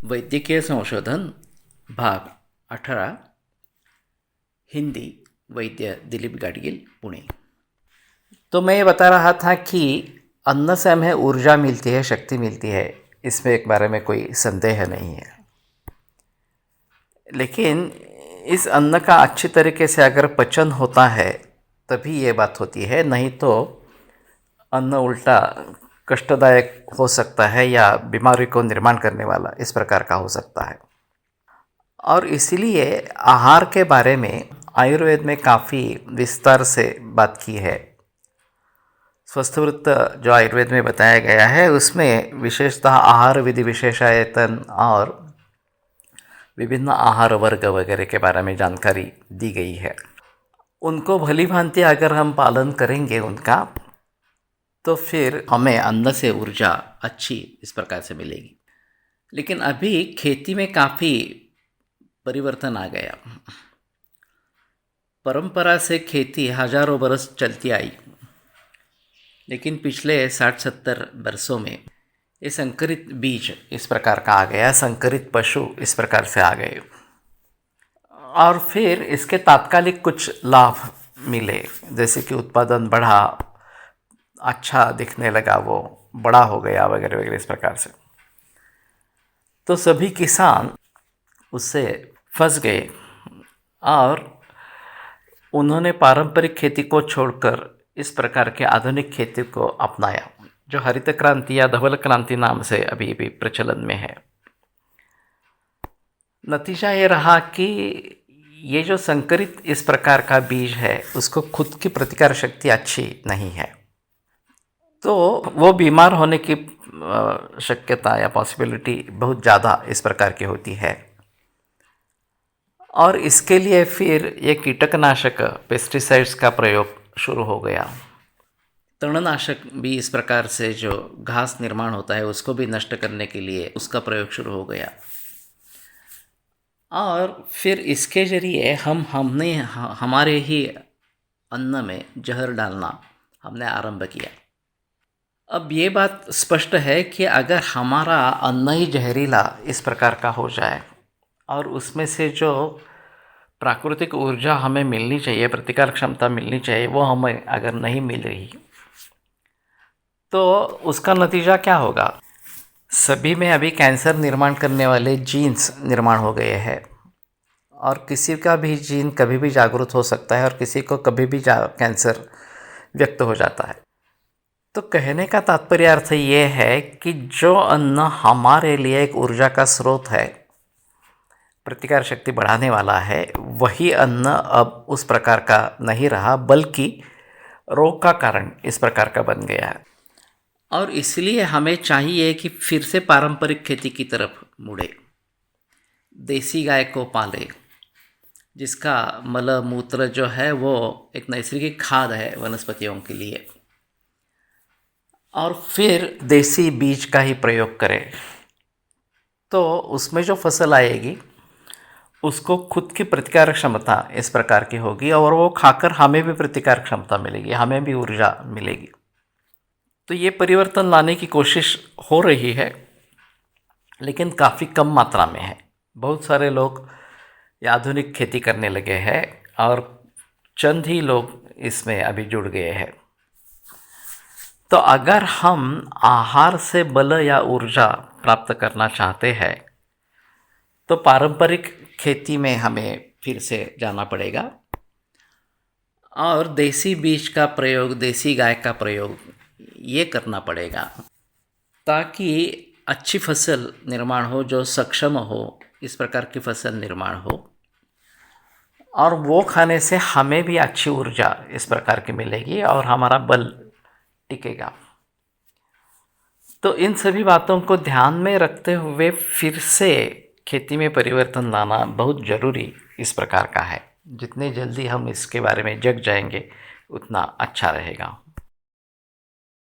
वैद्यकीय संशोधन भाग 18 हिंदी वैद्य दिलीप गाडगिल पुणे। तो मैं ये बता रहा था कि अन्न से हमें ऊर्जा मिलती है, शक्ति मिलती है, इसमें एक बारे में कोई संदेह नहीं है। लेकिन इस अन्न का अच्छी तरीके से अगर पचन होता है तभी ये बात होती है, नहीं तो अन्न उल्टा कष्टदायक हो सकता है या बीमारी को निर्माण करने वाला इस प्रकार का हो सकता है। और इसीलिए आहार के बारे में आयुर्वेद में काफ़ी विस्तार से बात की है। स्वस्थवृत्त जो आयुर्वेद में बताया गया है उसमें विशेषतः आहार विधि विशेषायतन और विभिन्न आहार वर्ग वगैरह के बारे में जानकारी दी गई है। उनको भली भांति अगर हम पालन करेंगे उनका, तो फिर हमें अन्न से ऊर्जा अच्छी इस प्रकार से मिलेगी। लेकिन अभी खेती में काफ़ी परिवर्तन आ गया। परंपरा से खेती हजारों बरस चलती आई, लेकिन पिछले 60-70 वर्षों में ये संकरित बीज इस प्रकार का आ गया, संकरित पशु इस प्रकार से आ गए और फिर इसके तात्कालिक कुछ लाभ मिले, जैसे कि उत्पादन बढ़ा, अच्छा दिखने लगा, वो बड़ा हो गया वगैरह वगैरह इस प्रकार से। तो सभी किसान उससे फंस गए और उन्होंने पारंपरिक खेती को छोड़कर इस प्रकार के आधुनिक खेती को अपनाया, जो हरित क्रांति या धवल क्रांति नाम से अभी भी प्रचलन में है। नतीजा ये रहा कि ये जो संकरित इस प्रकार का बीज है उसको खुद की प्रतिकार शक्ति अच्छी नहीं है, तो वो बीमार होने की शक्यता या पॉसिबिलिटी बहुत ज़्यादा इस प्रकार की होती है। और इसके लिए फिर ये कीटकनाशक पेस्टिसाइड्स का प्रयोग शुरू हो गया। तृणनाशक भी इस प्रकार से जो घास निर्माण होता है उसको भी नष्ट करने के लिए उसका प्रयोग शुरू हो गया। और फिर इसके जरिए हमने हमारे ही अन्न में जहर डालना हमने आरंभ किया। अब ये बात स्पष्ट है कि अगर हमारा अन्न ही जहरीला इस प्रकार का हो जाए और उसमें से जो प्राकृतिक ऊर्जा हमें मिलनी चाहिए, प्रतिकार क्षमता मिलनी चाहिए, वो हमें अगर नहीं मिल रही, तो उसका नतीजा क्या होगा? सभी में अभी कैंसर निर्माण करने वाले जीन्स निर्माण हो गए हैं और किसी का भी जीन कभी भी जागृत हो सकता है और किसी को कभी भी कैंसर व्यक्त हो जाता है। तो कहने का तात्पर्य अर्थ ये है कि जो अन्न हमारे लिए एक ऊर्जा का स्रोत है, प्रतिकार शक्ति बढ़ाने वाला है, वही अन्न अब उस प्रकार का नहीं रहा, बल्कि रोग का कारण इस प्रकार का बन गया है। और इसलिए हमें चाहिए कि फिर से पारंपरिक खेती की तरफ मुड़े, देसी गाय को पाले, जिसका मल मूत्र जो है वो एक नैसर्गिक खाद है वनस्पतियों के लिए, और फिर देसी बीज का ही प्रयोग करें। तो उसमें जो फसल आएगी उसको खुद की प्रतिकार क्षमता इस प्रकार की होगी और वो खाकर हमें भी प्रतिकार क्षमता मिलेगी, हमें भी ऊर्जा मिलेगी। तो ये परिवर्तन लाने की कोशिश हो रही है, लेकिन काफ़ी कम मात्रा में है। बहुत सारे लोग ये आधुनिक खेती करने लगे हैं और चंद ही लोग इसमें अभी जुड़ गए हैं। तो अगर हम आहार से बल या ऊर्जा प्राप्त करना चाहते हैं तो पारंपरिक खेती में हमें फिर से जाना पड़ेगा और देसी बीज का प्रयोग, देसी गाय का प्रयोग ये करना पड़ेगा, ताकि अच्छी फसल निर्माण हो, जो सक्षम हो, इस प्रकार की फसल निर्माण हो और वो खाने से हमें भी अच्छी ऊर्जा इस प्रकार की मिलेगी और हमारा बल टिकेगा। तो इन सभी बातों को ध्यान में रखते हुए फिर से खेती में परिवर्तन लाना बहुत ज़रूरी इस प्रकार का है। जितने जल्दी हम इसके बारे में जग जाएंगे उतना अच्छा रहेगा।